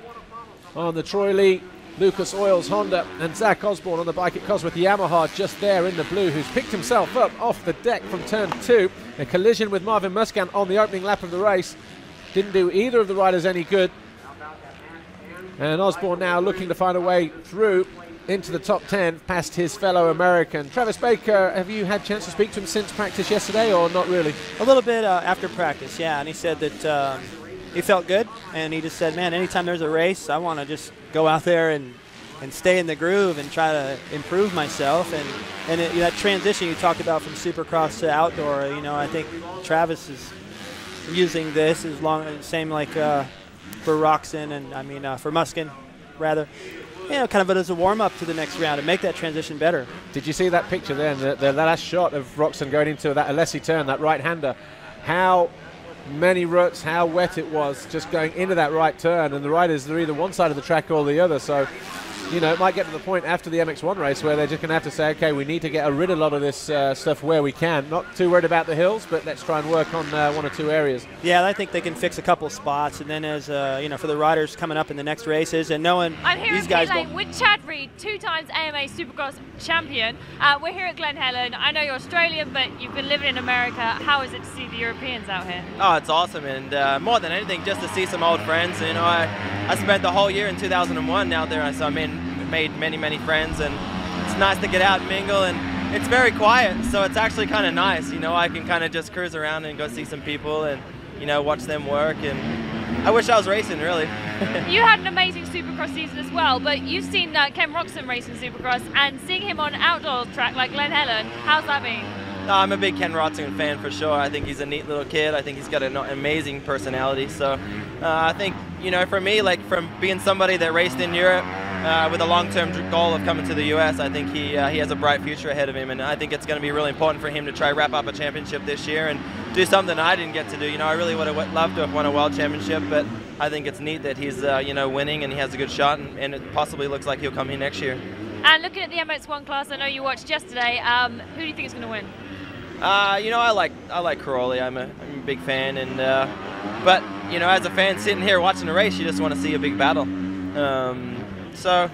on the Troy Lee Lucas Oils Honda and Zach Osborne on the bike at Cosworth Yamaha just there in the blue, who's picked himself up off the deck from turn 2. A collision with Marvin Musquin on the opening lap of the race. Didn't do either of the riders any good. And Osborne now looking to find a way through into the top 10 past his fellow American. Travis Baker, have you had a chance to speak to him since practice yesterday or not really? A little bit after practice, yeah, and he said that he felt good, and he just said, man, anytime there's a race, I want to just go out there and stay in the groove and try to improve myself. And that transition you talked about from Supercross to outdoor, I think Travis is using this as same like for Roczen and for Musquin, rather. Kind of as a warm-up to the next round and make that transition better. Did you see that picture then, the last shot of Roczen going into that Alessi turn, that right-hander? How many ruts, how wet it was just going into that right turn, and the riders are either one side of the track or the other. So it might get to the point after the MX1 race where they're just going to have to say, okay, we need to get rid of a lot of this stuff where we can. Not too worried about the hills, but let's try and work on 1 or 2 areas. Yeah, I think they can fix a couple of spots, and then as for the riders coming up in the next races and knowing these guys. I'm here in with Chad Reed, 2 times AMA Supercross champion. We're here at Glen Helen. I know you're Australian, but you've been living in America. How is it to see the Europeans out here? Oh, it's awesome, and more than anything, just to see some old friends. I spent the whole year in 2001 out there, so made many friends, and it's nice to get out and mingle, and it's very quiet, so it's actually kind of nice. I can kind of just cruise around and go see some people and watch them work, and I wish I was racing, really. You had an amazing Supercross season as well, but you've seen Ken Roczen racing Supercross, and seeing him on outdoor track like Glen Helen, how's that been? I'm a big Ken Roczen fan for sure. I think he's a neat little kid. I think he's got an amazing personality. So I think, for me, like from being somebody that raced in Europe with a long-term goal of coming to the US, I think he has a bright future ahead of him. And I think it's going to be really important for him to try wrap up a championship this year and do something I didn't get to do. I really would have loved to have won a world championship, but I think it's neat that he's, winning and he has a good shot, and it possibly looks like he'll come here next year. And looking at the MX1 class, I know you watched yesterday. Who do you think is going to win? I like Crowley. I'm a big fan, and but as a fan sitting here watching the race, you just want to see a big battle. So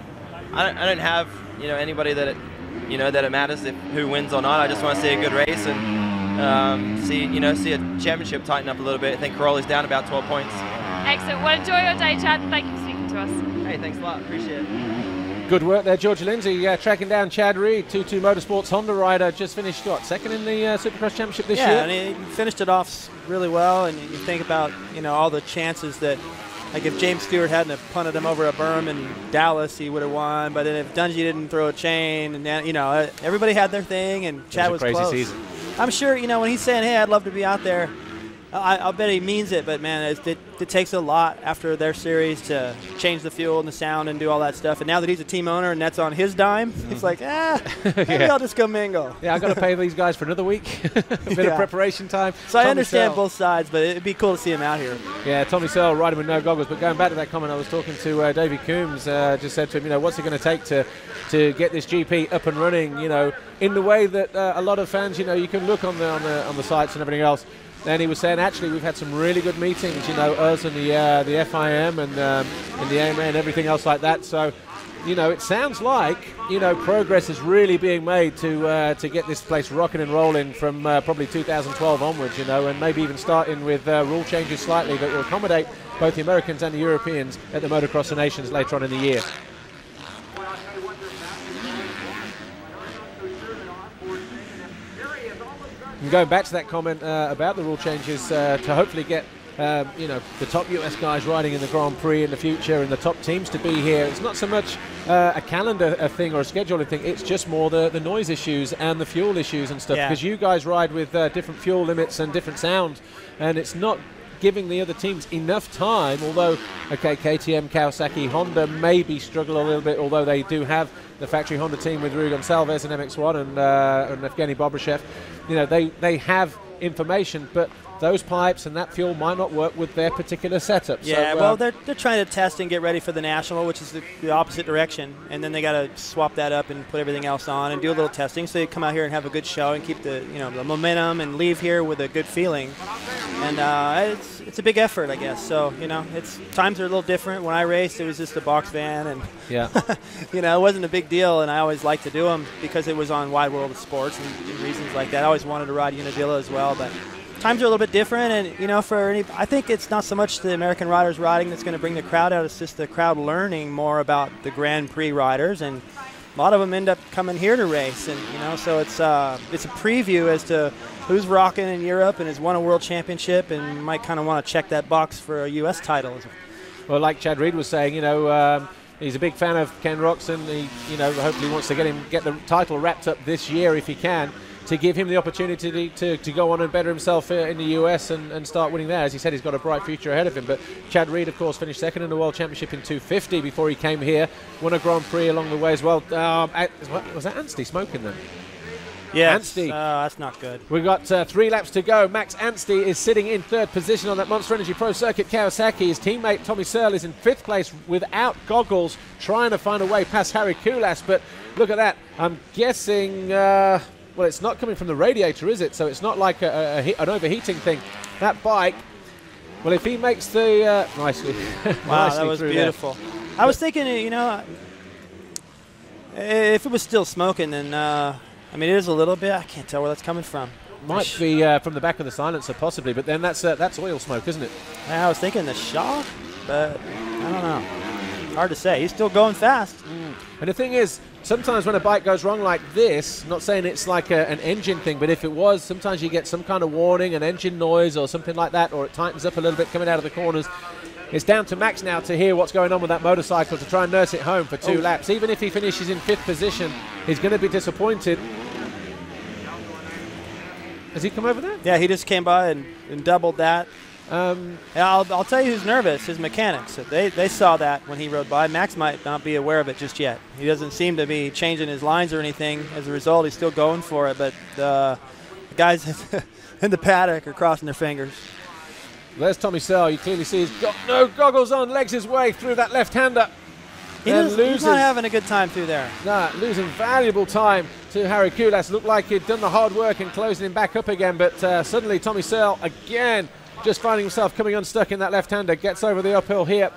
I don't have anybody that it matters who wins or not. I just want to see a good race and see a championship tighten up a little bit. I think Caroli's down about 12 points. Excellent. Well, enjoy your day, Chad. Thank you for speaking to us. Hey, thanks a lot. Appreciate it. Good work there, Georgia Lindsay, tracking down Chad Reed, 2-2 Motorsports Honda rider, just finished, second in the Supercross Championship this year? Yeah, and he finished it off really well, and you think about, all the chances that, like if James Stewart hadn't have punted him over a berm in Dallas, he would have won, but then if Dungey didn't throw a chain, and then, everybody had their thing, and Chad was crazy close. Season. I'm sure, when he's saying, hey, I'd love to be out there, I'll bet he means it, but man, it takes a lot after their series to change the fuel and the sound and do all that stuff. And now that he's a team owner and that's on his dime, it's like, maybe I'll just go mingle. Yeah, I've got to pay these guys for another week, a bit of preparation time. So I understand both sides, but it'd be cool to see him out here. Yeah, Tommy Searle riding with no goggles. But going back to that comment, I was talking to Davey Coombs, just said to him, what's it going to take to get this GP up and running, in the way that a lot of fans, you can look on the sites and everything else. And he was saying, actually, we've had some really good meetings, us and the FIM and the AMA and everything else like that. So, it sounds like, progress is really being made to get this place rocking and rolling from probably 2012 onwards, and maybe even starting with rule changes slightly that will accommodate both the Americans and the Europeans at the Motocross of Nations later on in the year. And going back to that comment about the rule changes, to hopefully get the top US guys riding in the Grand Prix in the future and the top teams to be here. It's not so much a calendar thing or a scheduling thing, it's just more the noise issues and the fuel issues and stuff, because you guys ride with different fuel limits and different sound, and it's not giving the other teams enough time, although, KTM, Kawasaki, Honda maybe struggle a little bit, although they do have the factory Honda team with Rui Gonçalves and MX1 and Evgeny Bobryshev. They have information, but those pipes and that fuel might not work with their particular setup. Yeah, so, well, they're trying to test and get ready for the National, which is the opposite direction, and then they got to swap that up and put everything else on and do a little testing, so you come out here and have a good show and keep the the momentum and leave here with a good feeling. And it's a big effort, I guess. So it's times are a little different. When I raced, it was just a box van, and it wasn't a big deal. And I always liked to do them because it was on Wide World of Sports and reasons like that. I always wanted to ride Unadilla as well, but times are a little bit different, and I think it's not so much the American riders riding that's going to bring the crowd out. It's just the crowd learning more about the Grand Prix riders, and a lot of them end up coming here to race, and so it's a preview as to who's rocking in Europe and has won a world championship, and might kind of want to check that box for a U.S. title. Well, like Chad Reed was saying, he's a big fan of Ken Roczen. He, hopefully wants to get the title wrapped up this year if he can, to give him the opportunity to go on and better himself in the US and start winning there. As he said, he's got a bright future ahead of him. But Chad Reed, of course, finished second in the World Championship in 250 before he came here. Won a Grand Prix along the way as well. Was that Anstie smoking then? Yeah, Anstie. That's not good. We've got 3 laps to go. Max Anstie is sitting in 3rd position on that Monster Energy Pro Circuit Kawasaki. His teammate Tommy Searle is in 5th place without goggles, trying to find a way past Harry Koulas. But look at that. I'm guessing... well, it's not coming from the radiator, is it? So it's not like an overheating thing. That bike, well, if he makes the... nicely. Wow, that was beautiful. There. I was thinking, if it was still smoking, then... it is a little bit. I can't tell where that's coming from. Might be from the back of the silencer, possibly, but then that's oil smoke, isn't it? Yeah, I was thinking the shock, but I don't know. Hard to say. He's still going fast. And the thing is, sometimes when a bike goes wrong like this, not saying it's like an engine thing, but if it was, sometimes you get some kind of warning, an engine noise or something like that, or it tightens up a little bit coming out of the corners. It's down to Max now to hear what's going on with that motorcycle, to try and nurse it home for 2 laps. Even if he finishes in 5th position, he's going to be disappointed. Has he come over there? Yeah, he just came by and doubled that. I'll tell you who's nervous, his mechanics. They saw that when he rode by. Max might not be aware of it just yet. He doesn't seem to be changing his lines or anything. As a result, he's still going for it, but the guys in the paddock are crossing their fingers. There's Tommy Searle. You clearly see he's got no goggles on, legs his way through that left-hander. He's not having a good time through there. No, losing valuable time to Harry Koulas. Looked like he'd done the hard work and closing him back up again, but suddenly Tommy Searle again just finding himself coming unstuck in that left-hander. Gets over the uphill here.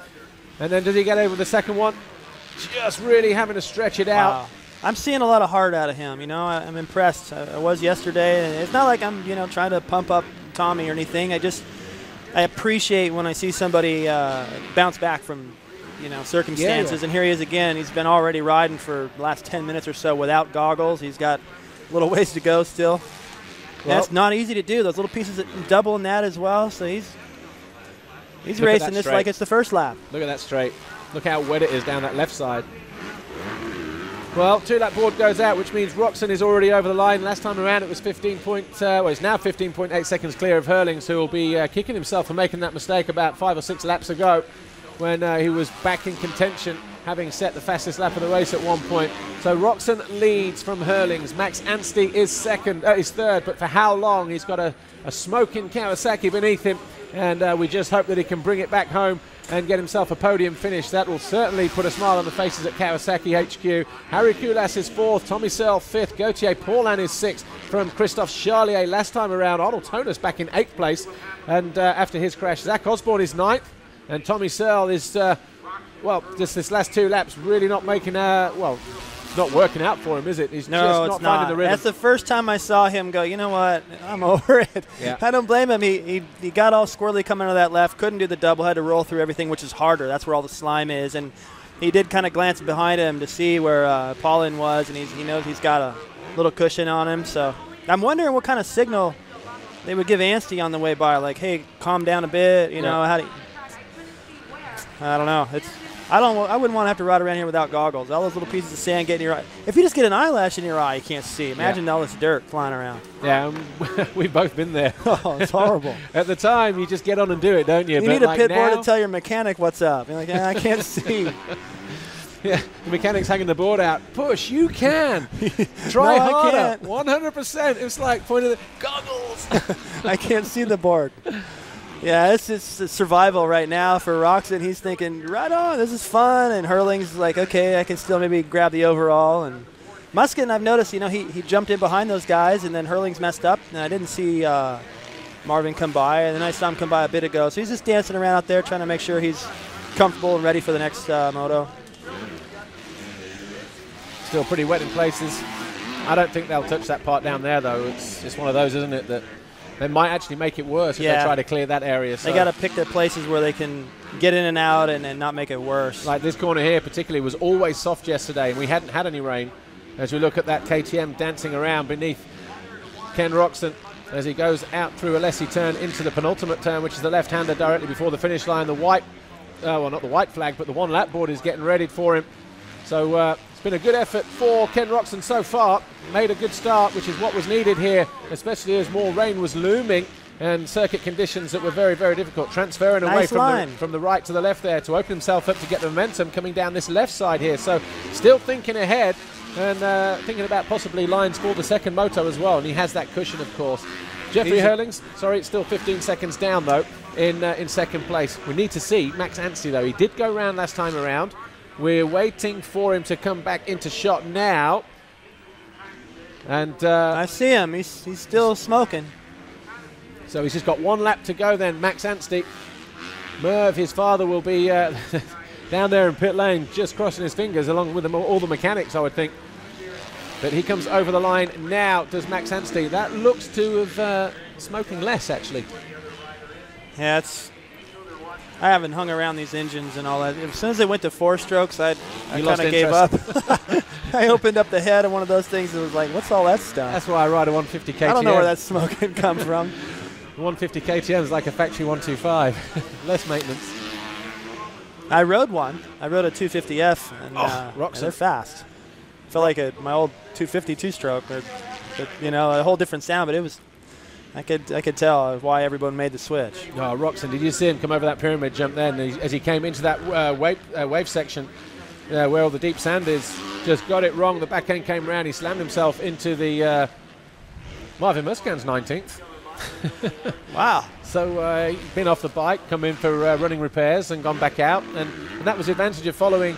And then does he get over the second one? Just really having to stretch it out. Wow. I'm seeing a lot of heart out of him. You know, I'm impressed. I was yesterday, and it's not like I'm, you know, trying to pump up Tommy or anything. I appreciate when I see somebody bounce back from, you know, circumstances. And here he is again. He's been already riding for the last 10 minutes or so without goggles. He's got a little ways to go still. Well, that's not easy to do. Those little pieces double in that as well. So he's racing this like it's the first lap. Look at that straight. Look how wet it is down that left side. Well, 2-lap board goes out, which means Roczen is already over the line. Last time around it was it's now 15.8 seconds clear of Herlings, who will be kicking himself for making that mistake about 5 or 6 laps ago when he was back in contention, having set the fastest lap of the race at one point. So Roczen leads from Herlings. Max Anstie is third, but for how long? He's got a smoking Kawasaki beneath him, and we just hope that he can bring it back home and get himself a podium finish. That will certainly put a smile on the faces at Kawasaki HQ. Harry Kulas is 4th, Tommy Searle 5th, Gauthier Paulin is 6th from Christophe Charlier last time around. Arnold Tonis back in 8th place, and after his crash, Zach Osborne is 9th, and Tommy Searle is, just this last 2 laps really not making, it's not working out for him, is it? He's just not finding the rhythm. That's the first time I saw him go, you know what, I'm over it. Yeah. I don't blame him. He got all squirrely coming out of that left, couldn't do the double, had to roll through everything, which is harder. That's where all the slime is. And he did kind of glance behind him to see where Paulin was, and he knows he's got a little cushion on him. So I'm wondering what kind of signal they would give Anstie on the way by, like, hey, calm down a bit, you know. I don't know. I wouldn't want to have to ride around here without goggles. All those little pieces of sand getting in your eye. If you just get an eyelash in your eye, you can't see. Imagine all this dirt flying around. Yeah, we've both been there. Oh, it's horrible. At the time, you just get on and do it, don't you? You need a pit board to tell your mechanic what's up. You're like, I can't see. Yeah, the mechanic's hanging the board out. Push, you can. Try harder. I can't. 100%. It's like pointing at goggles. I can't see the board. Yeah, it's survival right now for Roczen. He's thinking, right on, this is fun. And Herlings like, okay, I can still maybe grab the overall. And Musquin, I've noticed, you know, he jumped in behind those guys, and then Herlings messed up. And I didn't see Marvin come by. And then I saw him come by a bit ago. So he's just dancing around out there trying to make sure he's comfortable and ready for the next moto. Still pretty wet in places. I don't think they'll touch that part down there, though. It's just one of those, isn't it, that they might actually make it worse if they try to clear that area. So they got to pick their places where they can get in and out and not make it worse. Like this corner here particularly was always soft yesterday, and we hadn't had any rain. As we look at that KTM dancing around beneath Ken Roczen as he goes out through a Alessi turn into the penultimate turn, which is the left-hander directly before the finish line. The white, well, not the white flag, but the one lap board is getting ready for him. So it's been a good effort for Ken Roczen so far. Made a good start, which is what was needed here, especially as more rain was looming and circuit conditions that were very, very difficult. Transferring away from the right to the left there to open himself up to get the momentum coming down this left side here. So still thinking ahead and thinking about possibly lines for the second moto as well. And he has that cushion, of course. Jeffrey Herlings, sorry, it's still 15 seconds down, though, in second place. We need to see Max Anstie, though. He did go round last time around. We're waiting for him to come back into shot now. And I see him. He's still smoking. So he's just got 1 lap to go then, Max Anstie. Merv, his father, will be down there in pit lane, just crossing his fingers along with all the mechanics, I would think. But he comes over the line now, does Max Anstie. That looks to have smoking less, actually. Yeah, I haven't hung around these engines and all that. As soon as they went to 4 strokes, I kind of gave up. I opened up the head of one of those things and was like, what's all that stuff? That's why I ride a 150 KTM. I don't know where that smoke can come from. 150 KTM is like a factory 125. Less maintenance. I rode one. I rode a 250F, and they're fast. Felt like my old 250 two-stroke, but, you know, a whole different sound. But it was, I could tell why everyone made the switch. Oh, Roczen, did you see him come over that pyramid jump then? As he came into that wave section where all the deep sand is, just got it wrong. The back end came around. He slammed himself into the Marvin Musquin's 19th. Wow. So he'd been off the bike, come in for running repairs and gone back out. And that was the advantage of following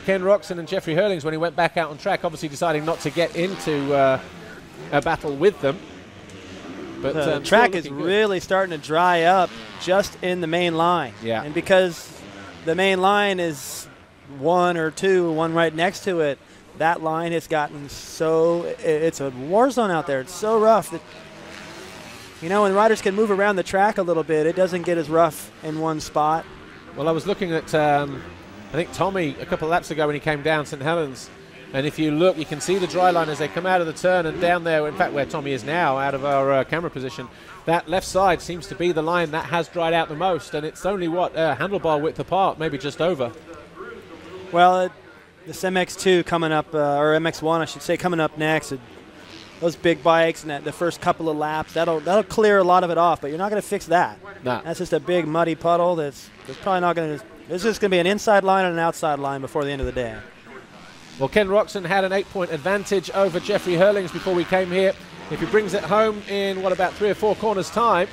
Ken Roczen and Jeffrey Herlings when he went back out on track, obviously deciding not to get into a battle with them. But the track is really starting to dry up just in the main line. Yeah. And because the main line is 1 or 2, one right next to it. That line has gotten so, it's a war zone out there. It's so rough that, you know, when riders can move around the track a little bit, it doesn't get as rough in one spot. Well, I was looking at, I think Tommy a couple of laps ago when he came down St. Helens, and if you look, you can see the dry line as they come out of the turn, and down there, in fact, where Tommy is now, out of our camera position, that left side seems to be the line that has dried out the most, and it's only, what, handlebar width apart, maybe just over. Well, this MX2 coming up, or MX1, I should say, coming up next, those big bikes and the first couple of laps, that'll clear a lot of it off, but you're not going to fix that. Nah. That's just a big muddy puddle that's probably not going to, it's just going to be an inside line and an outside line before the end of the day. Well, Ken Roczen had an 8-point advantage over Jeffrey Herlings before we came here. If he brings it home in, what, about 3 or 4 corners' time,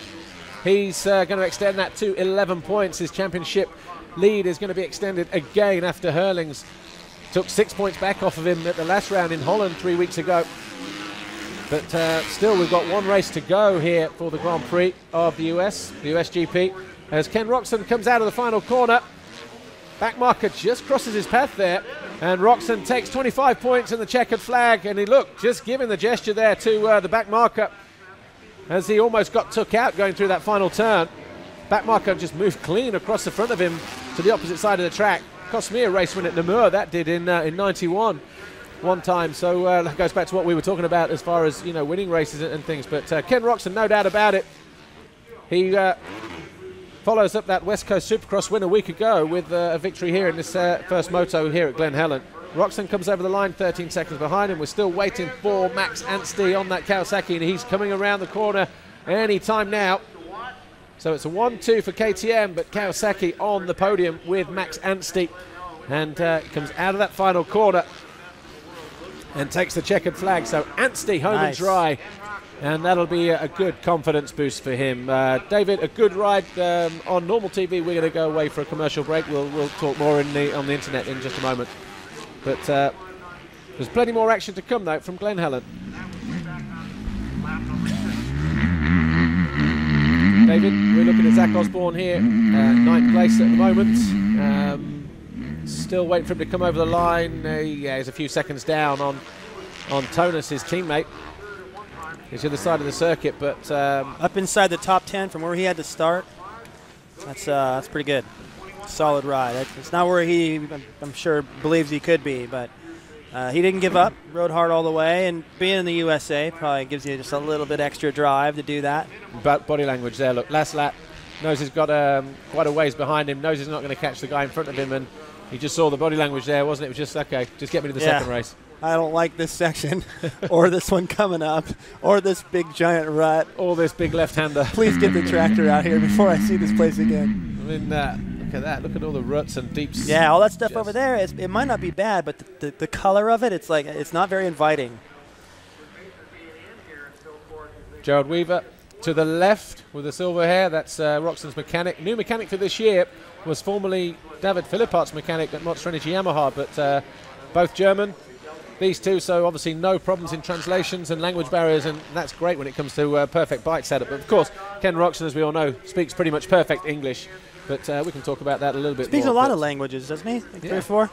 he's going to extend that to 11 points. His championship lead is going to be extended again after Herlings took 6 points back off of him at the last round in Holland 3 weeks ago. But still, we've got 1 race to go here for the Grand Prix of the US, the USGP, as Ken Roczen comes out of the final corner. Back marker just crosses his path there, and Roczen takes 25 points in the checkered flag, and he looked just giving the gesture there to the back marker as he almost got took out going through that final turn. Back marker just moved clean across the front of him to the opposite side of the track. Cost me a race win at Namur, that did in 91 one time. So that goes back to what we were talking about as far as, you know, winning races and things. But Ken Roczen, no doubt about it, he follows up that West Coast Supercross win a week ago with a victory here in this first moto here at Glen Helen. Roczen comes over the line 13 seconds behind him. We're still waiting for Max Anstie on that Kawasaki, and he's coming around the corner any time now. So it's a 1-2 for KTM, but Kawasaki on the podium with Max Anstie, and comes out of that final corner and takes the checkered flag. So Anstie home and dry, and that'll be a good confidence boost for him. David, a good ride on normal TV. We're going to go away for a commercial break. We'll talk more on the internet in just a moment. But there's plenty more action to come, though, from Glen Helen. David, we're looking at Zach Osborne here, 9th place at the moment. Still waiting for him to come over the line. Yeah, he's a few seconds down on Tonus, his teammate. He's the other side of the circuit, but up inside the top 10 from where he had to start. That's pretty good. Solid ride. It's not where he, I'm sure, believes he could be, but he didn't give up. Rode hard all the way, and being in the USA probably gives you just a little bit extra drive to do that. But body language there. Look, last lap, knows he's got quite a ways behind him. Knows he's not going to catch the guy in front of him, and he just saw the body language there, wasn't it? It was just, okay, just get me to the second race. I don't like this section, or this one coming up, or this big giant rut. Or this big left-hander. Please get the tractor out here before I see this place again. I mean, look at that. Look at all the ruts and deeps. Yeah, all that stuff over there, it might not be bad, but the color of it, it's not very inviting. Gerald Weaver to the left with the silver hair. That's Roczen's mechanic. New mechanic for this year was formerly David Philippart's mechanic at Monster Energy Yamaha, but both German. These two, so obviously no problems in translations and language barriers, and that's great when it comes to perfect bike setup. But of course, Ken Roczen, as we all know, speaks pretty much perfect English, but we can talk about that a little bit more. Speaks a lot of languages, doesn't he? Like 3 or 4?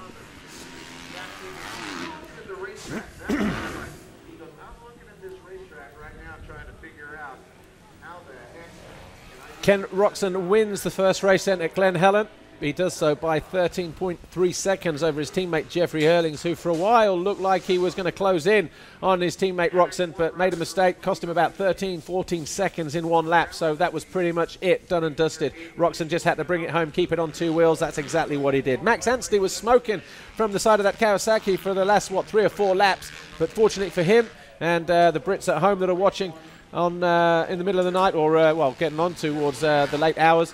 Ken Roczen wins the first race then at Glen Helen. He does so by 13.3 seconds over his teammate Jeffrey Herlings, who for a while looked like he was going to close in on his teammate Roczen, but made a mistake, cost him about 13, 14 seconds in one lap. So that was pretty much it, done and dusted. Roczen just had to bring it home, keep it on 2 wheels. That's exactly what he did. Max Anstie was smoking from the side of that Kawasaki for the last, 3 or 4 laps, but fortunately for him and the Brits at home that are watching on in the middle of the night, or getting on towards the late hours,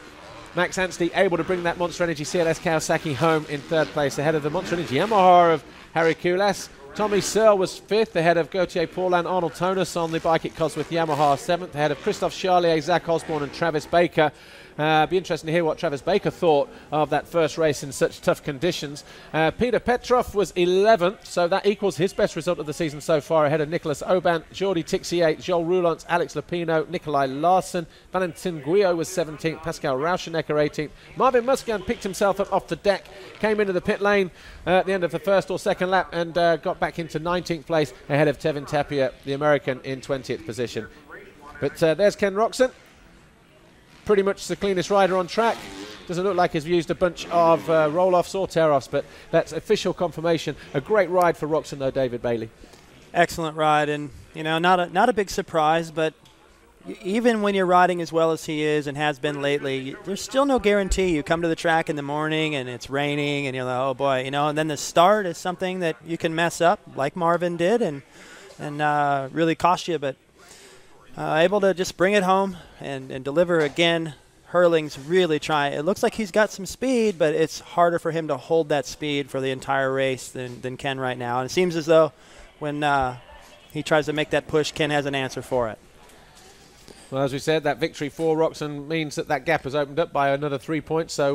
Max Anstie able to bring that Monster Energy CLS Kawasaki home in 3rd place ahead of the Monster Energy Yamaha of Harry Kulas. Tommy Searle was 5th ahead of Gauthier Paulin, Arnold Tonus on the bike at Cosworth Yamaha 7th ahead of Christophe Charlier, Zach Osborne and Travis Baker. Be interesting to hear what Travis Baker thought of that first race in such tough conditions. Peter Petrov was 11th, so that equals his best result of the season so far, ahead of Nicholas Oban, Jordi Tixier, Joel Roulance, Alex Lupino, Nikolai Larsen. Valentin Guillot was 17th, Pascal Rauschenecker 18th. Marvin Musquin picked himself up off the deck, came into the pit lane at the end of the first or second lap, and got back into 19th place ahead of Tevin Tapia, the American, in 20th position. But there's Ken Roczen, pretty much the cleanest rider on track. Doesn't look like he's used a bunch of roll-offs or tear-offs, but that's official confirmation. A great ride for Roczen, though, David Bailey. Excellent ride, and you know, not a big surprise, but even when you're riding as well as he is and has been lately, there's still no guarantee. You come to the track in the morning and it's raining, and you're like, oh boy, you know, and then the start is something that you can mess up, like Marvin did, and really cost you, but able to just bring it home and deliver again. Herlings really trying. It looks like he's got some speed, but it's harder for him to hold that speed for the entire race than Ken right now. And it seems as though when he tries to make that push, Ken has an answer for it. Well, as we said, that victory for Roczen means that gap has opened up by another 3 points. So